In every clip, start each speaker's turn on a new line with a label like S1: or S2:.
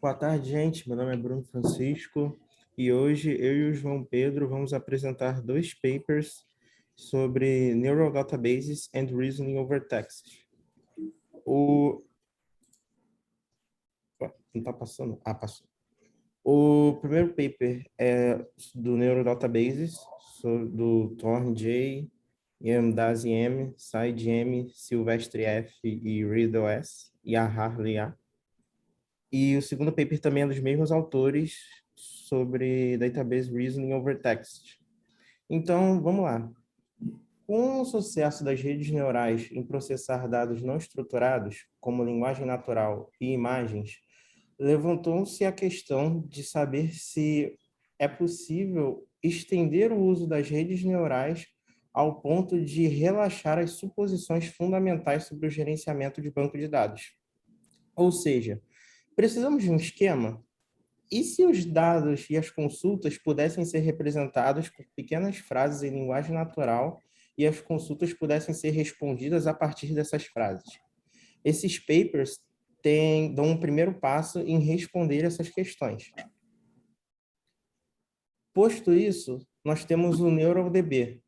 S1: Boa tarde, gente. Meu nome é Bruno Francisco e hoje eu e o João Pedro vamos apresentar dois papers sobre Neural Databases and Reasoning over Text. Não está passando? Ah, passou. O primeiro paper é do Neural Databases, do Thorne J, Yamdazi M, Said M, Silvestre F e Riddle S, e a Harley A. E o segundo paper também é dos mesmos autores sobre Database Reasoning over Text. Então, vamos lá. Com o sucesso das redes neurais em processar dados não estruturados, como linguagem natural e imagens, levantou-se a questão de saber se é possível estender o uso das redes neurais ao ponto de relaxar as suposições fundamentais sobre o gerenciamento de banco de dados. Ou seja, precisamos de um esquema. E se os dados e as consultas pudessem ser representados por pequenas frases em linguagem natural e as consultas pudessem ser respondidas a partir dessas frases? Esses papers dão um primeiro passo em responder essas questões. Posto isso, nós temos o NeuralDB.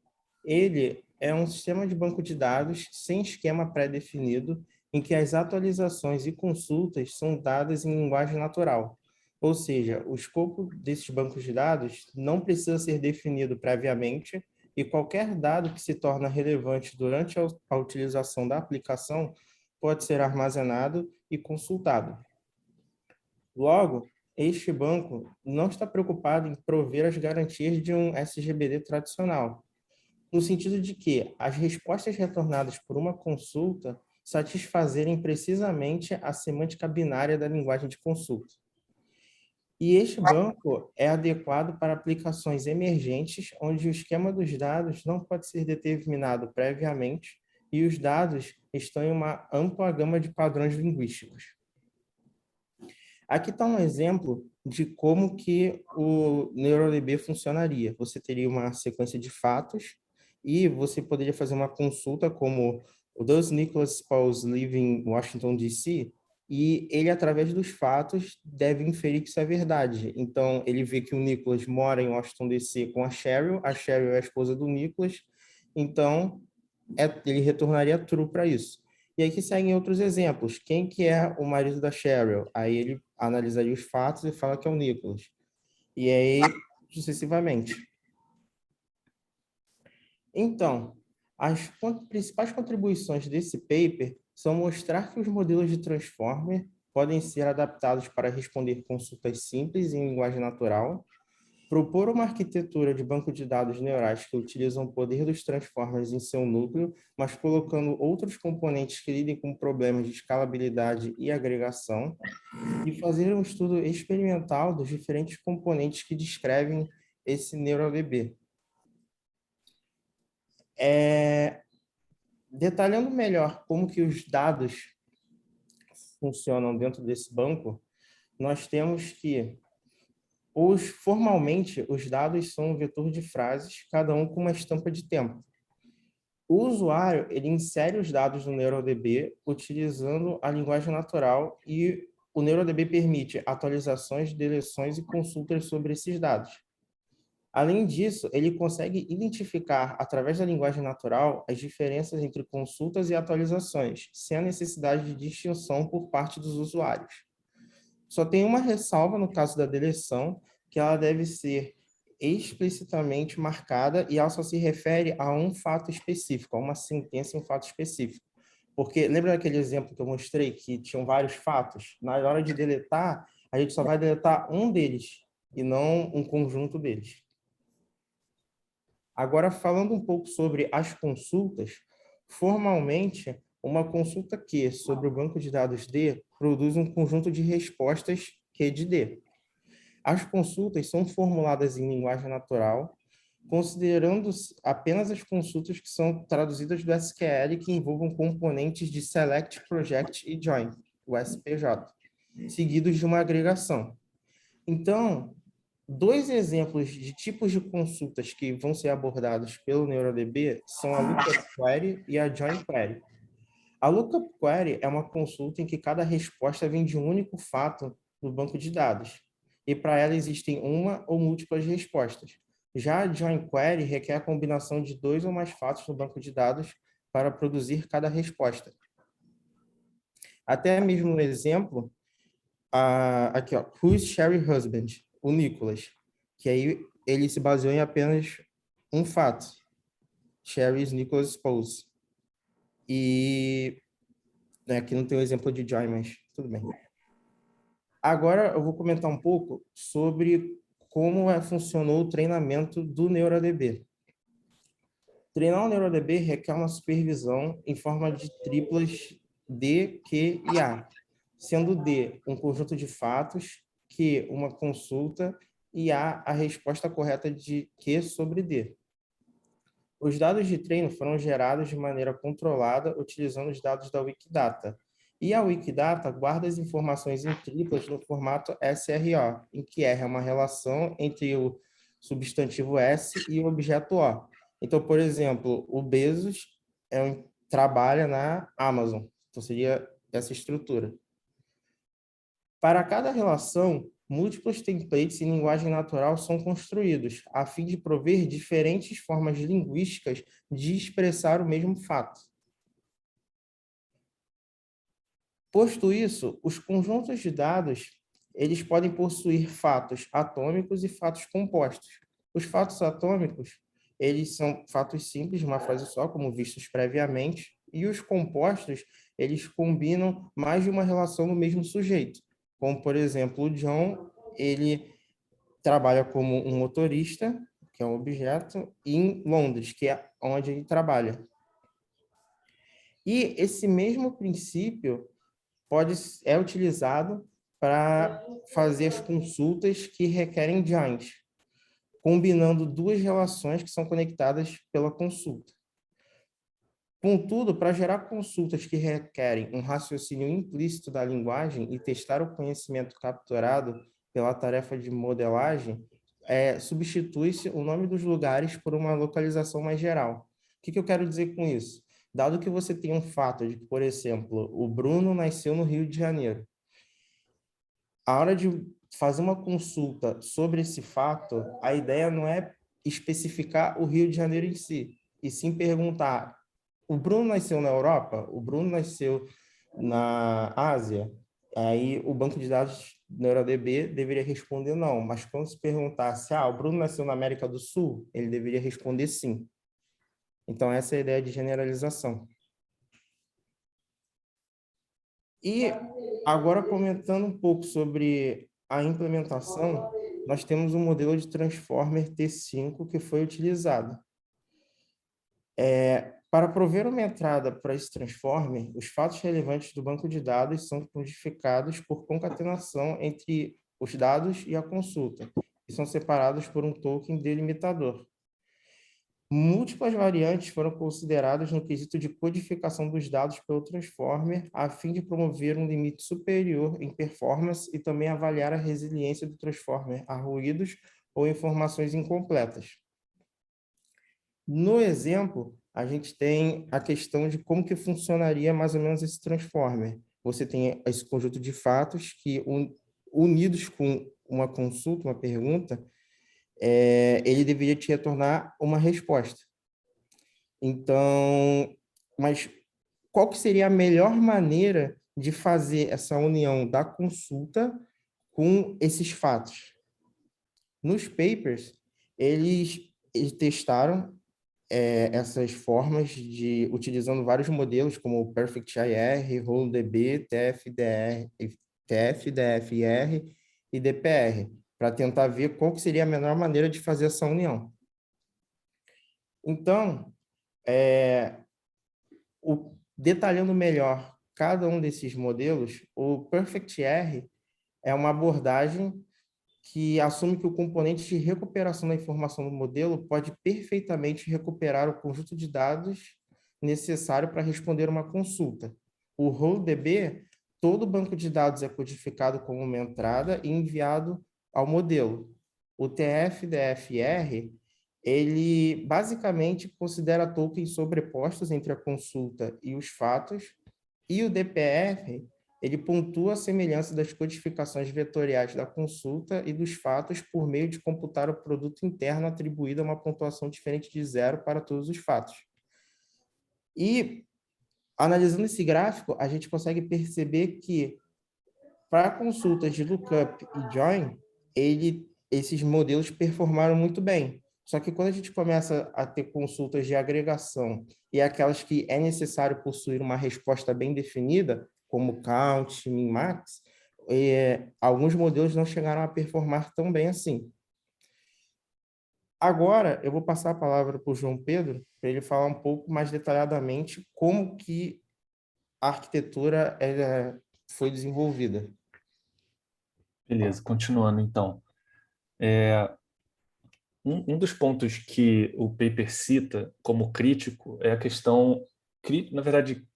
S1: Ele é um sistema de banco de dados sem esquema pré-definido, em que as atualizações e consultas são dadas em linguagem natural. Ou seja, o escopo desses bancos de dados não precisa ser definido previamente e qualquer dado que se torna relevante durante a utilização da aplicação pode ser armazenado e consultado. Logo, este banco não está preocupado em prover as garantias de um SGBD tradicional, no sentido de que as respostas retornadas por uma consulta satisfazerem precisamente a semântica binária da linguagem de consulta. E este banco é adequado para aplicações emergentes, onde o esquema dos dados não pode ser determinado previamente e os dados estão em uma ampla gama de padrões linguísticos. Aqui está um exemplo de como que o NeuralDB funcionaria. Você teria uma sequência de fatos e você poderia fazer uma consulta como Does Nicholas Pauls live in Washington, D.C.? E ele, através dos fatos, deve inferir que isso é verdade. Então, ele vê que o Nicholas mora em Washington, D.C. com a Cheryl é a esposa do Nicholas, então ele retornaria true para isso. E aí que seguem outros exemplos. Quem que é o marido da Cheryl? Aí ele analisaria os fatos e fala que é o Nicholas. E aí, sucessivamente. Então, as principais contribuições desse paper são mostrar que os modelos de Transformer podem ser adaptados para responder consultas simples em linguagem natural, propor uma arquitetura de banco de dados neurais que utilizam o poder dos transformers em seu núcleo, mas colocando outros componentes que lidem com problemas de escalabilidade e agregação, e fazer um estudo experimental dos diferentes componentes que descrevem esse NeuralDB. Detalhando melhor como que os dados funcionam dentro desse banco, nós temos que formalmente, os dados são um vetor de frases, cada um com uma estampa de tempo. O usuário, ele insere os dados no NeuralDB utilizando a linguagem natural e o NeuralDB permite atualizações, deleções e consultas sobre esses dados. Além disso, ele consegue identificar, através da linguagem natural, as diferenças entre consultas e atualizações, sem a necessidade de distinção por parte dos usuários. Só tem uma ressalva no caso da deleção, que ela deve ser explicitamente marcada e ela só se refere a um fato específico, a uma sentença em um fato específico. Porque lembra daquele exemplo que eu mostrei, que tinham vários fatos? Na hora de deletar, a gente só vai deletar um deles, e não um conjunto deles. Agora, falando um pouco sobre as consultas, formalmente, uma consulta Q sobre o banco de dados D produz um conjunto de respostas Q de D. As consultas são formuladas em linguagem natural, considerando apenas as consultas que são traduzidas do SQL que envolvam componentes de Select, Project e Join, o SPJ, seguidos de uma agregação. Então, dois exemplos de tipos de consultas que vão ser abordados pelo NeuralDB são a Lookup Query e a Join Query. A Lookup Query é uma consulta em que cada resposta vem de um único fato do banco de dados, e para ela existem uma ou múltiplas respostas. Já a Join Query requer a combinação de 2 ou mais fatos no banco de dados para produzir cada resposta. Até mesmo no exemplo, aqui, ó, Who's Sherry Husband? O Nicholas, que aí ele se baseou em apenas um fato, Sherry's Nicholas' spouse. E aqui não tem o exemplo de Joy, mas tudo bem. Agora eu vou comentar um pouco sobre como funcionou o treinamento do NeuroDB. Treinar o NeuroDB requer uma supervisão em forma de triplas D, Q e A, sendo D um conjunto de fatos, Q uma consulta e A resposta correta de Q sobre D. Os dados de treino foram gerados de maneira controlada utilizando os dados da Wikidata. E a Wikidata guarda as informações em triplas no formato SRO, em que R é uma relação entre o substantivo S e o objeto O. Então, por exemplo, o Bezos trabalha na Amazon. Então, seria essa estrutura. Para cada relação, múltiplos templates em linguagem natural são construídos, a fim de prover diferentes formas linguísticas de expressar o mesmo fato. Posto isso, os conjuntos de dados eles podem possuir fatos atômicos e fatos compostos. Os fatos atômicos eles são fatos simples, de uma frase só, como vistos previamente, e os compostos eles combinam mais de uma relação no mesmo sujeito. Como, por exemplo, o John, ele trabalha como um motorista, que é um objeto, em Londres, que é onde ele trabalha. E esse mesmo princípio é utilizado para fazer as consultas que requerem joins, combinando duas relações que são conectadas pela consulta. Contudo, para gerar consultas que requerem um raciocínio implícito da linguagem e testar o conhecimento capturado pela tarefa de modelagem, substitui-se o nome dos lugares por uma localização mais geral. O que eu quero dizer com isso? Dado que você tem um fato de que, por exemplo, o Bruno nasceu no Rio de Janeiro, a hora de fazer uma consulta sobre esse fato, a ideia não é especificar o Rio de Janeiro em si, e sim perguntar: o Bruno nasceu na Europa? O Bruno nasceu na Ásia? Aí o banco de dados NeuroDB deveria responder não, mas quando se perguntasse, o Bruno nasceu na América do Sul, ele deveria responder sim. Então, essa é a ideia de generalização. E agora, comentando um pouco sobre a implementação, nós temos um modelo de Transformer T5 que foi utilizado. Para prover uma entrada para esse transformer, os fatos relevantes do banco de dados são codificados por concatenação entre os dados e a consulta, e são separados por um token delimitador. Múltiplas variantes foram consideradas no quesito de codificação dos dados pelo transformer, a fim de promover um limite superior em performance e também avaliar a resiliência do transformer a ruídos ou informações incompletas. No exemplo, a gente tem a questão de como que funcionaria mais ou menos esse transformer. Você tem esse conjunto de fatos que, unidos com uma consulta, uma pergunta, ele deveria te retornar uma resposta. Então, mas qual que seria a melhor maneira de fazer essa união da consulta com esses fatos? Nos papers, eles testaram essas formas utilizando vários modelos, como o PerfectIR, RollDB, TF-DFR e DPR, para tentar ver qual que seria a melhor maneira de fazer essa união. Então, detalhando melhor cada um desses modelos, o PerfectIR é uma abordagem que assume que o componente de recuperação da informação do modelo pode perfeitamente recuperar o conjunto de dados necessário para responder uma consulta. O RollDB, todo banco de dados é codificado como uma entrada e enviado ao modelo. O TF-DFR, ele basicamente considera tokens sobrepostos entre a consulta e os fatos, e o DPR, ele pontua a semelhança das codificações vetoriais da consulta e dos fatos por meio de computar o produto interno atribuído a uma pontuação diferente de zero para todos os fatos. E, analisando esse gráfico, a gente consegue perceber que, para consultas de lookup e join, esses modelos performaram muito bem. Só que quando a gente começa a ter consultas de agregação e aquelas que é necessário possuir uma resposta bem definida, como count, min, max, alguns modelos não chegaram a performar tão bem assim. Agora, eu vou passar a palavra para o João Pedro, para ele falar um pouco mais detalhadamente como que a arquitetura foi desenvolvida.
S2: Beleza, continuando então. Um dos pontos que o paper cita como crítico é a questão, na verdade,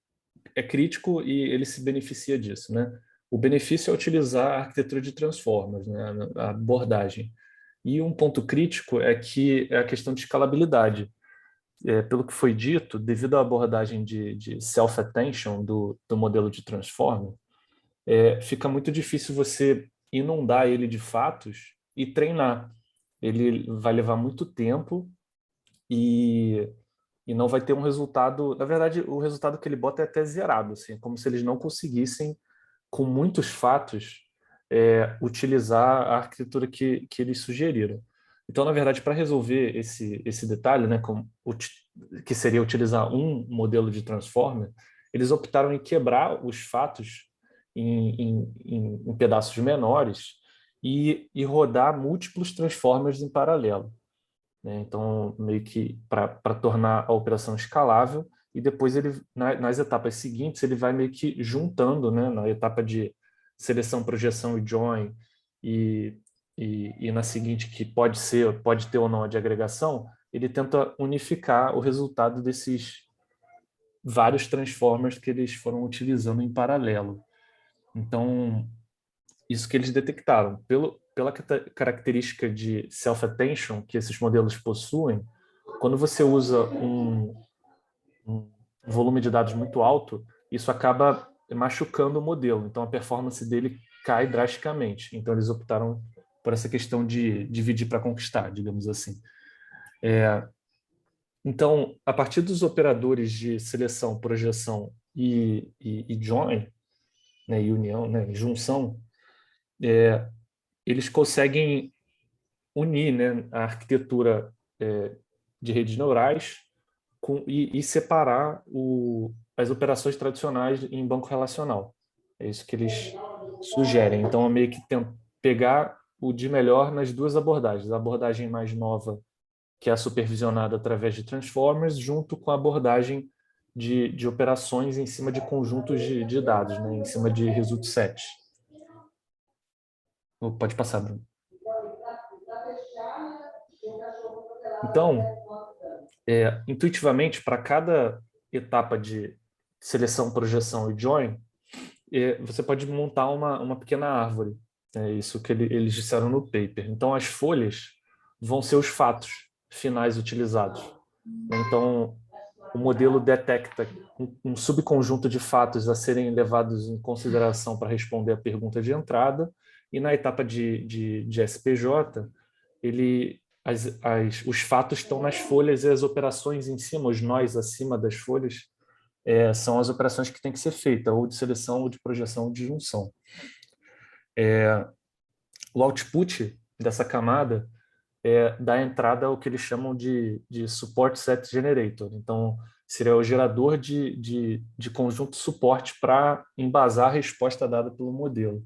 S2: é crítico e ele se beneficia disso, né? O benefício é utilizar a arquitetura de transformers, né? A abordagem. E um ponto crítico é que é a questão de escalabilidade. Pelo que foi dito, devido à abordagem de self-attention do modelo de transformer, fica muito difícil você inundar ele de fatos e treinar. Ele vai levar muito tempo e, e não vai ter um resultado. Na verdade, o resultado que ele bota é até zerado, assim, é como se eles não conseguissem, com muitos fatos, utilizar a arquitetura que eles sugeriram. Então, na verdade, para resolver esse detalhe, né, que seria utilizar um modelo de transformer, eles optaram em quebrar os fatos em pedaços menores e rodar múltiplos transformers em paralelo, né? Então, meio que para tornar a operação escalável, e depois ele, nas etapas seguintes, ele vai meio que juntando, né, na etapa de seleção, projeção e join, e, e na seguinte, que pode ter ou não a de agregação, ele tenta unificar o resultado desses vários transformers que eles foram utilizando em paralelo. Então, isso que eles detectaram. Pela característica de self-attention que esses modelos possuem, quando você usa um volume de dados muito alto, isso acaba machucando o modelo. Então, a performance dele cai drasticamente. Então, eles optaram por essa questão de dividir para conquistar, digamos assim. Então, a partir dos operadores de seleção, projeção e join, né, e união, né, junção, eles conseguem unir, né, a arquitetura de redes neurais e separar as operações tradicionais em banco relacional. É isso que eles sugerem. Então, é meio que pegar o de melhor nas duas abordagens. A abordagem mais nova, que é supervisionada através de transformers, junto com a abordagem de operações em cima de conjuntos de dados, né, em cima de result sets. Pode passar, Bruno. Então, intuitivamente, para cada etapa de seleção, projeção e join, você pode montar uma pequena árvore. É isso que eles disseram no paper. Então, as folhas vão ser os fatos finais utilizados. Então, o modelo detecta um subconjunto de fatos a serem levados em consideração para responder a pergunta de entrada, e na etapa de SPJ, os fatos estão nas folhas e as operações em cima, os nós acima das folhas, são as operações que têm que ser feitas, ou de seleção, ou de projeção, ou de junção. O output dessa camada dá entrada ao que eles chamam de support set generator. Então, seria o gerador de conjunto suporte para embasar a resposta dada pelo modelo,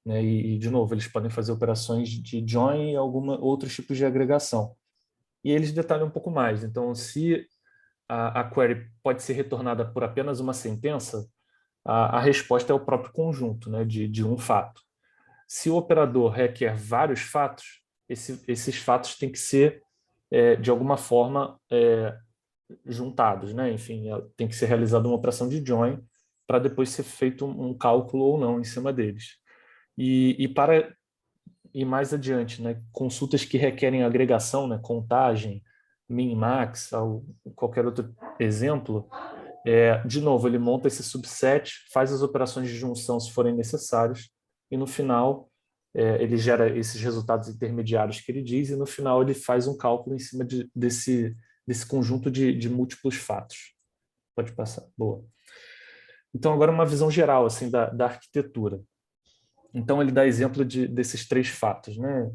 S2: né? De novo, eles podem fazer operações de join e outros tipos de agregação. E eles detalham um pouco mais. Então, se a query pode ser retornada por apenas uma sentença, a resposta é o próprio conjunto, né, de um fato. Se o operador requer vários fatos, esses fatos têm que ser, de alguma forma, juntados, né? Enfim, tem que ser realizada uma operação de join para depois ser feito um cálculo ou não em cima deles. E mais adiante, né, consultas que requerem agregação, né, contagem, min, max, qualquer outro exemplo, De novo, ele monta esse subset, faz as operações de junção se forem necessárias, e no final ele gera esses resultados intermediários que ele diz, e no final ele faz um cálculo em cima desse conjunto de múltiplos fatos. Pode passar. Boa. Então, agora uma visão geral assim, da arquitetura. Então, ele dá exemplo desses 3 fatos, né?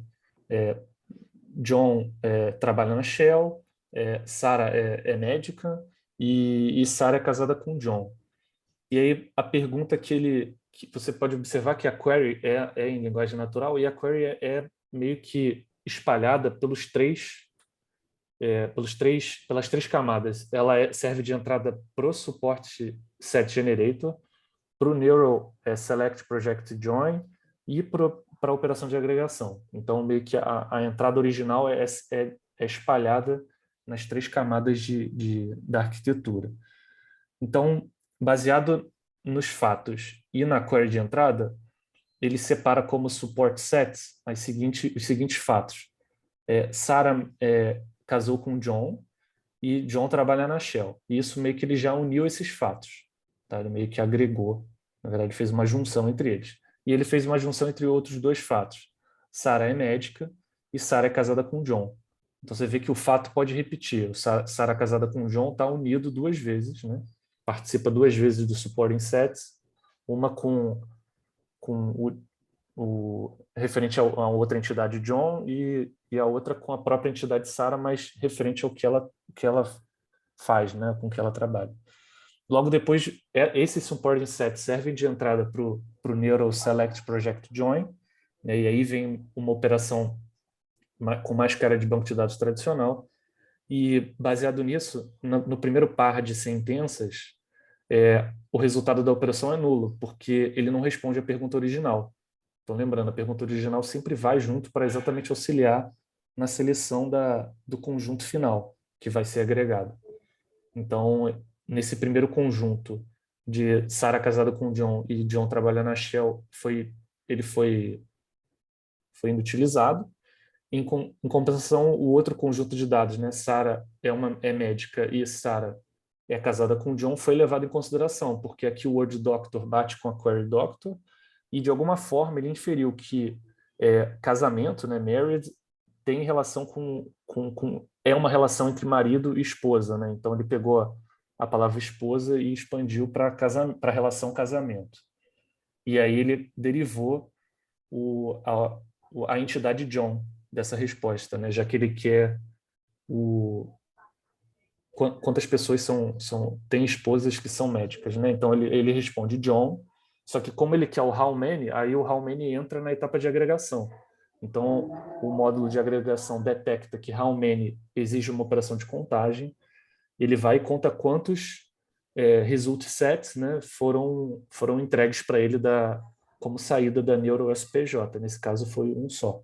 S2: John trabalha na Shell, Sarah é médica e Sarah é casada com John. E aí a pergunta que você pode observar que a query é em linguagem natural e a query é meio que espalhada pelas três camadas. Ela serve de entrada para o suporte set generator, para o Neural Select Project Join e para a operação de agregação. Então, meio que a entrada original é espalhada nas 3 camadas da arquitetura. Então, baseado nos fatos e na query de entrada, ele separa como support sets os seguintes fatos. Sarah casou com John e John trabalha na Shell. E isso meio que ele já uniu esses fatos. Tá? Ele meio que agregou, na verdade fez uma junção entre eles. E ele fez uma junção entre outros 2 fatos. Sarah é médica e Sarah é casada com John. Então você vê que o fato pode repetir. Sarah casada com John está unido 2 vezes, né? Participa 2 vezes do supporting sets, uma com o referente a outra entidade John e a outra com a própria entidade Sarah, mas referente ao que ela faz, né? Com que ela trabalha. Logo depois, esses supporting sets servem de entrada para o Neural Select Project Join, né? E aí vem uma operação com mais cara de banco de dados tradicional. E, baseado nisso, no primeiro par de sentenças, o resultado da operação é nulo, porque ele não responde à pergunta original. Então, lembrando, a pergunta original sempre vai junto para exatamente auxiliar na seleção do conjunto final, que vai ser agregado. Então, nesse primeiro conjunto de Sarah casada com John e John trabalhando na Shell, ele foi inutilizado. Em compensação, o outro conjunto de dados, né? Sarah é médica e Sarah é casada com John, foi levado em consideração, porque aqui o word doctor bate com a query doctor, e de alguma forma ele inferiu que casamento, né? Married, tem relação é uma relação entre marido e esposa, né? Então ele pegou a palavra esposa e expandiu para a relação casamento. E aí ele derivou a entidade John dessa resposta, né? Já que ele quer quantas pessoas têm esposas que são médicas, né? Então ele responde John, só que como ele quer o how many, aí o how many entra na etapa de agregação. Então o módulo de agregação detecta que how many exige uma operação de contagem, ele vai e conta quantos result sets, né, foram entregues para ele como saída da Neural SPJ. Nesse caso foi um só.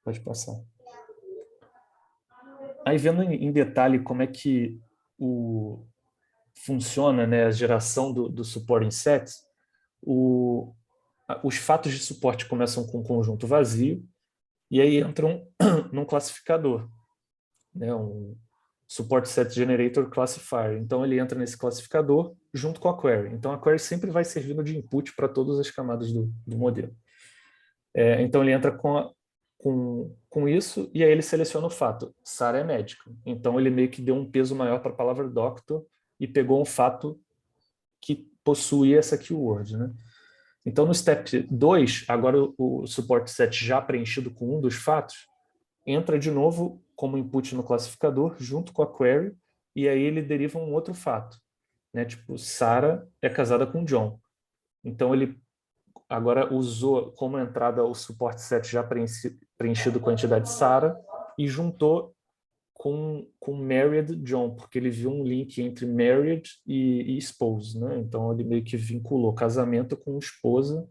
S2: Pode passar. Aí, vendo em detalhe como é que funciona, né, a geração do supporting sets, os fatos de suporte começam com um conjunto vazio e aí entram num classificador, né, um support set generator classifier. Então, ele entra nesse classificador junto com a query. Então, a query sempre vai servindo de input para todas as camadas do modelo. Então, ele entra com isso, e aí ele seleciona o fato. Sarah é médica. Então, ele meio que deu um peso maior para a palavra doctor e pegou um fato que possui essa keyword, né? Então, no step 2, agora o support set já preenchido com um dos fatos, entra de novo como input no classificador, junto com a query, e aí ele deriva um outro fato, né? Tipo, Sarah é casada com John. Então, ele agora usou como entrada o support set já preenchido com a entidade Sarah e juntou com married John, porque ele viu um link entre married e esposa, né? Então ele meio que vinculou casamento com esposa,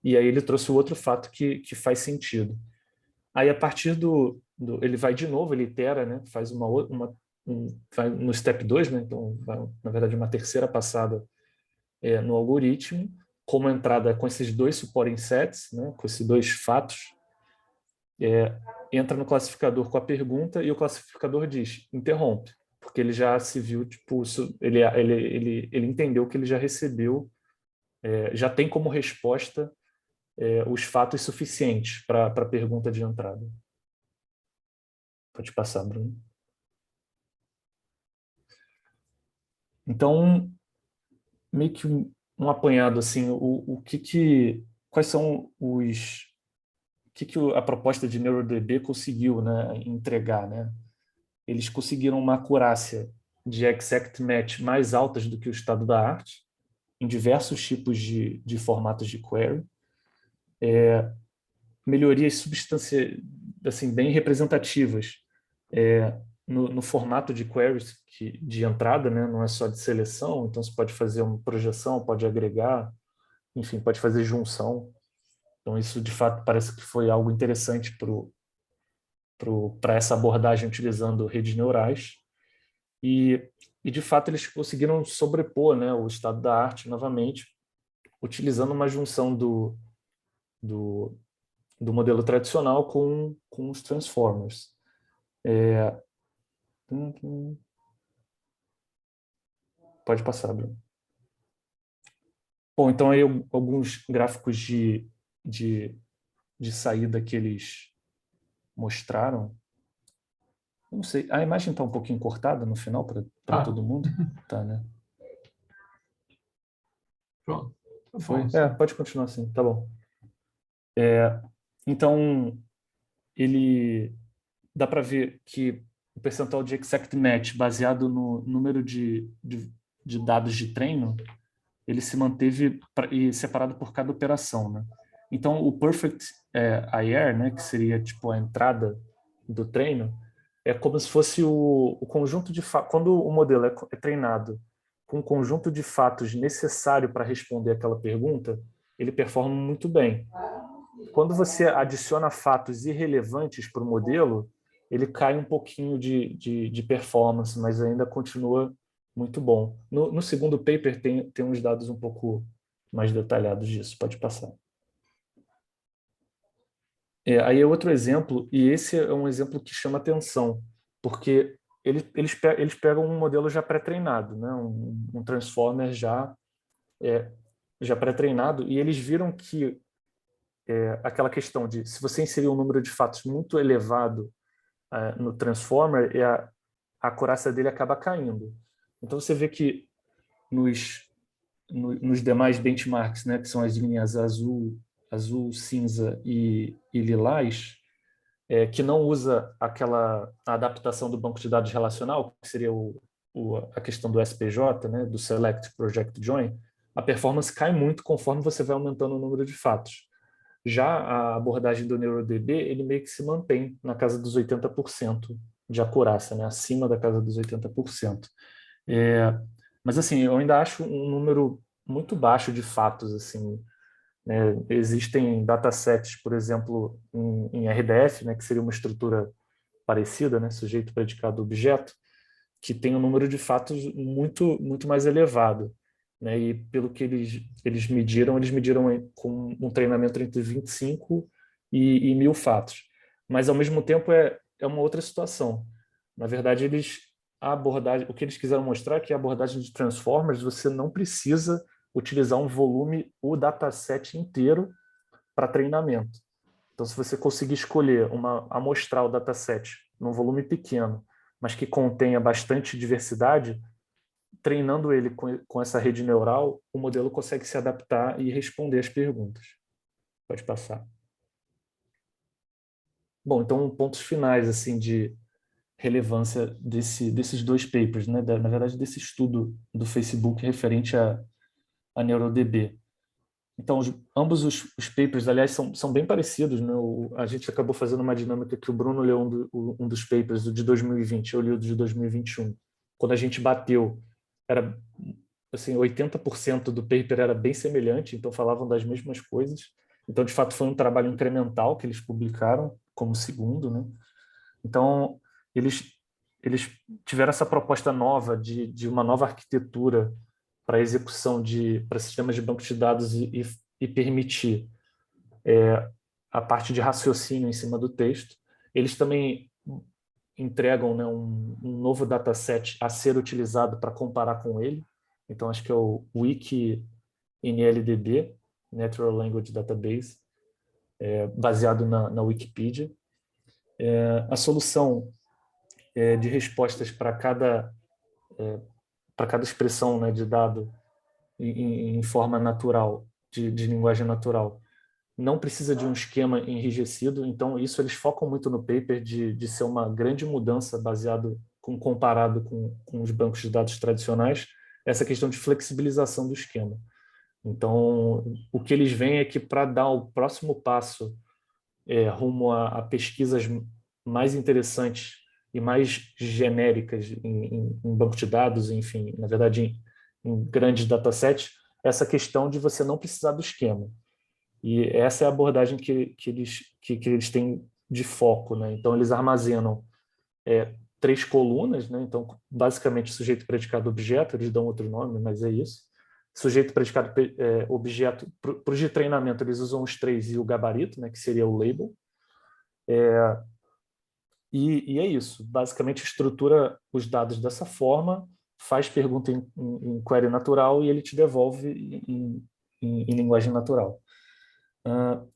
S2: e aí ele trouxe o outro fato que faz sentido. Aí a partir ele vai de novo, ele itera, né? Faz vai no step 2, né? Então vai, na verdade, uma terceira passada no algoritmo, como entrada com esses 2 supporting sets, né, com esses 2 fatos, entra no classificador com a pergunta e o classificador diz, interrompe, porque ele já se viu, tipo, ele entendeu que ele já recebeu, já tem como resposta os fatos suficientes para a pergunta de entrada. Pode passar, Bruno. Então, meio que um apanhado, assim, quais são o que a proposta de NeuroDB conseguiu, né, entregar, né? Eles conseguiram uma acurácia de exact match mais altas do que o estado da arte, em diversos tipos de formatos de query, melhorias assim, bem representativas no formato de queries de entrada, né? Não é só de seleção, então você pode fazer uma projeção, pode agregar, enfim, pode fazer junção. Então isso, de fato, parece que foi algo interessante para essa abordagem utilizando redes neurais. E, de fato, eles conseguiram sobrepor, né, o estado da arte novamente, utilizando uma junção do, do modelo tradicional com os transformers. Pode passar, Bruno. Bom, então aí alguns gráficos de, de saída que eles mostraram. Eu não sei, a imagem está um pouquinho cortada no final para todo mundo? Tá, né?
S3: Pronto.
S2: Foi?
S3: Bom, sim.
S2: Pode continuar assim, tá bom. Então, ele dá para ver que o percentual de exact match baseado no número de dados de treino, ele se manteve e separado por cada operação, né? Então, o perfect IR, né, que seria tipo a entrada do treino, é como se fosse o conjunto de fatos. Quando o modelo é treinado com um conjunto de fatos necessário para responder aquela pergunta, ele performa muito bem. Quando você adiciona fatos irrelevantes para o modelo, ele cai um pouquinho de performance, mas ainda continua muito bom. No segundo paper tem uns dados um pouco mais detalhados disso. Pode passar. Aí é outro exemplo, e esse é um exemplo que chama atenção, porque eles pegam um modelo já pré-treinado, né? um transformer já pré-treinado, e eles viram que aquela questão de se você inserir um número de fatos muito elevado no transformer, a acurácia dele acaba caindo. Então você vê que nos demais benchmarks, né, que são as linhas azul, cinza e lilás, que não usa aquela adaptação do banco de dados relacional, que seria a questão do SPJ, né, do Select Project Join, a performance cai muito conforme você vai aumentando o número de fatos. Já a abordagem do NeuroDB, ele meio que se mantém na casa dos 80% de acurácia, né, acima da casa dos 80%. Mas assim, eu ainda acho um número muito baixo de fatos, assim, né? Existem datasets, por exemplo, em RDF, né, que seria uma estrutura parecida, né, sujeito, predicado, objeto, que tem um número de fatos muito mais elevado, né? E pelo que eles mediram com um treinamento entre 25 e 1.000 fatos. Mas, ao mesmo tempo, é uma outra situação. Na verdade, o que eles quiseram mostrar é que a abordagem de Transformers, você não precisa utilizar o dataset inteiro para treinamento. Então, se você conseguir escolher amostrar o dataset num volume pequeno, mas que contenha bastante diversidade, treinando ele com essa rede neural, o modelo consegue se adaptar e responder as perguntas. Pode passar. Bom, então, pontos finais assim de relevância desses dois papers, né? Na verdade, desse estudo do Facebook referente a NeuroDB. Então, ambos os papers, aliás, são bem parecidos, né? A gente acabou fazendo uma dinâmica que o Bruno leu um dos papers, o de 2020, eu li o de 2021. Quando a gente bateu, era assim, 80% do paper era bem semelhante, então falavam das mesmas coisas. Então, de fato, foi um trabalho incremental que eles publicaram como segundo, né? Então, eles tiveram essa proposta nova de uma nova arquitetura para execução para sistemas de banco de dados e permitir a parte de raciocínio em cima do texto. Eles também entregam, né, um novo dataset a ser utilizado para comparar com ele. Então, acho que é o WikiNLDB, Natural Language Database, baseado na Wikipedia. A solução de respostas para cada expressão, né, de dado em forma natural, de linguagem natural, não precisa de um esquema enrijecido, então isso eles focam muito no paper de ser uma grande mudança comparado com os bancos de dados tradicionais, essa questão de flexibilização do esquema. Então, o que eles veem é que para dar o próximo passo rumo a pesquisas mais interessantes e mais genéricas em banco de dados, enfim, na verdade, em grandes datasets, essa questão de você não precisar do esquema. E essa é a abordagem que eles têm de foco, né? Então, eles armazenam 3 colunas, né? Então, basicamente, sujeito, predicado, objeto, eles dão outro nome, mas é isso. Sujeito, predicado, objeto, para os de treinamento, eles usam os 3 e o gabarito, né? Que seria o label. E é isso. Basicamente, estrutura os dados dessa forma, faz pergunta em query natural e ele te devolve em linguagem natural.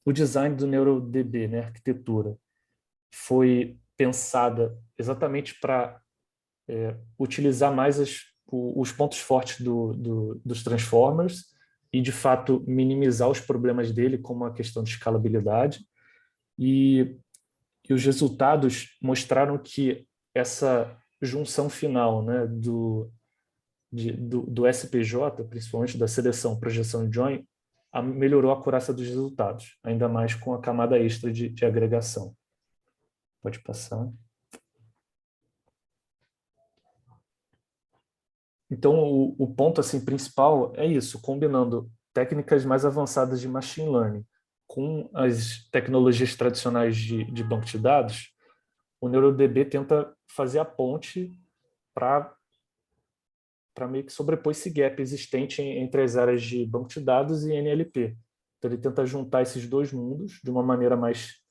S2: O design do NeuroDB, né, arquitetura, foi pensada exatamente para utilizar mais os pontos fortes dos transformers e, de fato, minimizar os problemas dele, como a questão de escalabilidade. E os resultados mostraram que essa junção final, né, do SPJ, principalmente da seleção, projeção e join, melhorou a acurácia dos resultados, ainda mais com a camada extra de agregação. Pode passar. Então, o ponto assim, principal é isso, combinando técnicas mais avançadas de machine learning com as tecnologias tradicionais de banco de dados, o NeuroDB tenta fazer a ponte para meio que sobrepor esse gap existente entre as áreas de banco de dados e NLP. Então, ele tenta juntar esses 2 mundos de uma maneira mais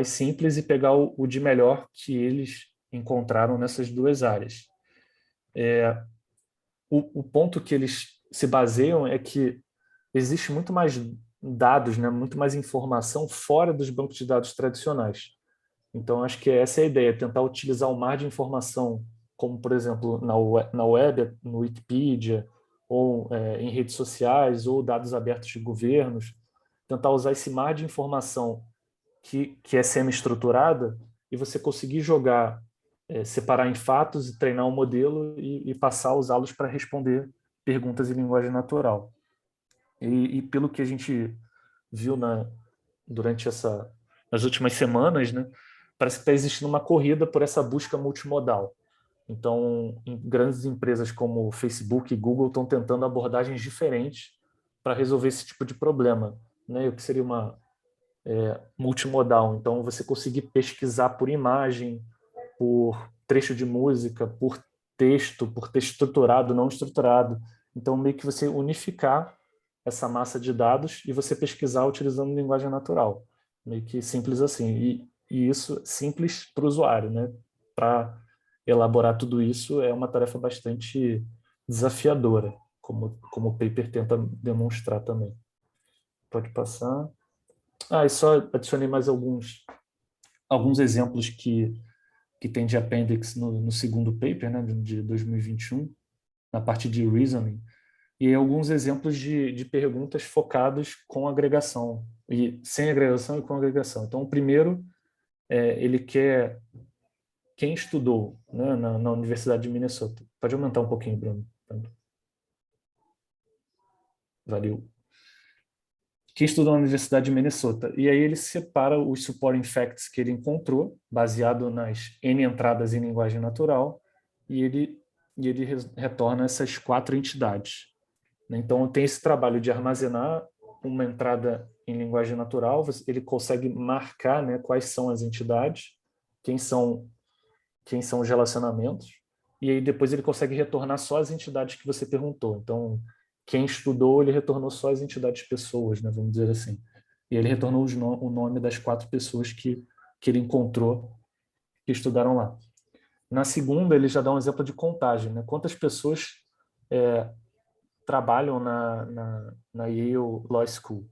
S2: simples e pegar o de melhor que eles encontraram nessas 2 áreas. O ponto que eles se baseiam é que existe muito mais dados, né, muito mais informação fora dos bancos de dados tradicionais. Então, acho que essa é a ideia, tentar utilizar o mar de informação, como, por exemplo, na web, no Wikipedia, ou em redes sociais, ou dados abertos de governos, tentar usar esse mar de informação que é semi-estruturada e você conseguir jogar, separar em fatos e treinar um modelo e passar a usá-los para responder perguntas em linguagem natural. E pelo que a gente viu durante nas últimas semanas, né, parece que está existindo uma corrida por essa busca multimodal. Então, grandes empresas como Facebook e Google estão tentando abordagens diferentes para resolver esse tipo de problema, né? O que seria uma multimodal. Então, você conseguir pesquisar por imagem, por trecho de música, por texto estruturado, não estruturado. Então, meio que você unificar essa massa de dados e você pesquisar utilizando linguagem natural. Meio que simples assim. E isso simples para o usuário, né? Para elaborar tudo isso é uma tarefa bastante desafiadora, como o paper tenta demonstrar também. Pode passar. E só adicionei mais alguns exemplos que tem de appendix no segundo paper, né, de 2021, na parte de reasoning, e alguns exemplos de perguntas focadas com agregação, e sem agregação e com agregação. Então, o primeiro, ele quer quem estudou, né, na Universidade de Minnesota. Pode aumentar um pouquinho, Bruno. Valeu. Quem estudou na Universidade de Minnesota. E aí ele separa os supporting facts que ele encontrou, baseado nas N entradas em linguagem natural, e ele retorna essas 4 entidades. Então, tem esse trabalho de armazenar uma entrada em linguagem natural, ele consegue marcar, né, quais são as entidades, quem são os relacionamentos, e aí depois ele consegue retornar só as entidades que você perguntou. Então, quem estudou, ele retornou só as entidades pessoas, né, vamos dizer assim. E ele retornou o nome das 4 pessoas que ele encontrou que estudaram lá. Na segunda, ele já dá um exemplo de contagem, né? Quantas pessoas trabalham na Yale Law School.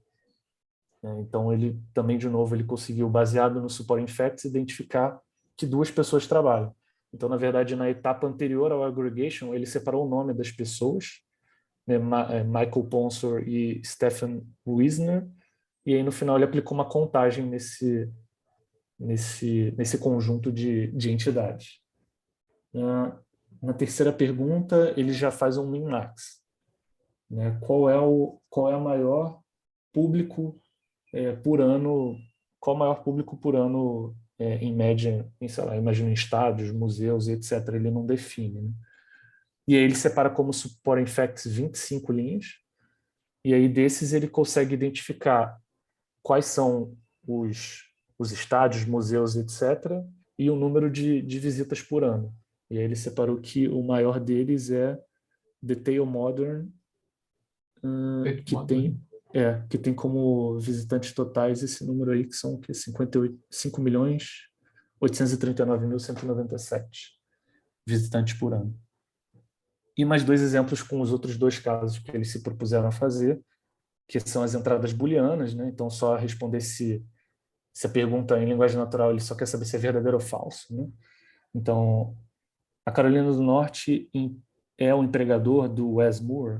S2: Então, ele também, de novo, ele conseguiu, baseado no supporting facts, identificar que 2 pessoas trabalham. Então, na verdade, na etapa anterior ao aggregation, ele separou o nome das pessoas, né, Michael Ponsor e Stephen Wisner, e aí no final ele aplicou uma contagem nesse conjunto de entidades. Na terceira pergunta, ele já faz um min-max, né? Qual é o maior público por ano, qual o maior público por ano em média, sei lá, imagina em estádios, museus, etc. Ele não define, né? E aí ele separa como supporting facts 25 linhas, e aí desses ele consegue identificar quais são os estádios, museus, etc., e o número de visitas por ano. E aí ele separou que o maior deles é The Tate Modern, que tem como visitantes totais esse número aí, que são 55.839.197 visitantes por ano. E mais 2 exemplos com os outros 2 casos que eles se propuseram a fazer, que são as entradas booleanas, né? Então, só responder se a pergunta em linguagem natural ele só quer saber se é verdadeiro ou falso, né? Então, a Carolina do Norte é o empregador do Wes Moore,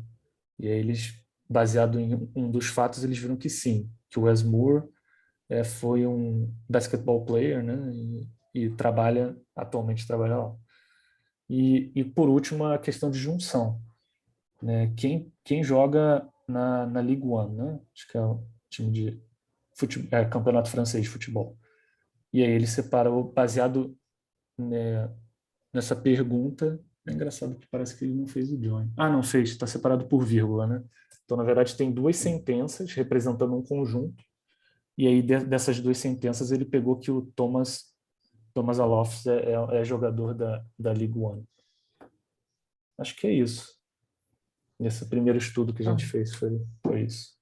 S2: e aí eles, baseado em um dos fatos, eles viram que sim, que o Wes Moore foi um basketball player, né? E atualmente trabalha lá. E por último, a questão de junção, né? Quem joga na Ligue 1, né? Acho que é o time de campeonato francês de futebol. E aí ele separou baseado, né, nessa pergunta. É engraçado que parece que ele não fez o join. Ah, não fez, está separado por vírgula, né? Então, na verdade, tem 2 sentenças representando um conjunto. E aí, dessas 2 sentenças, ele pegou que o Thomas Alofs é jogador da League One. Acho que é isso. Nesse primeiro estudo que a gente fez foi isso.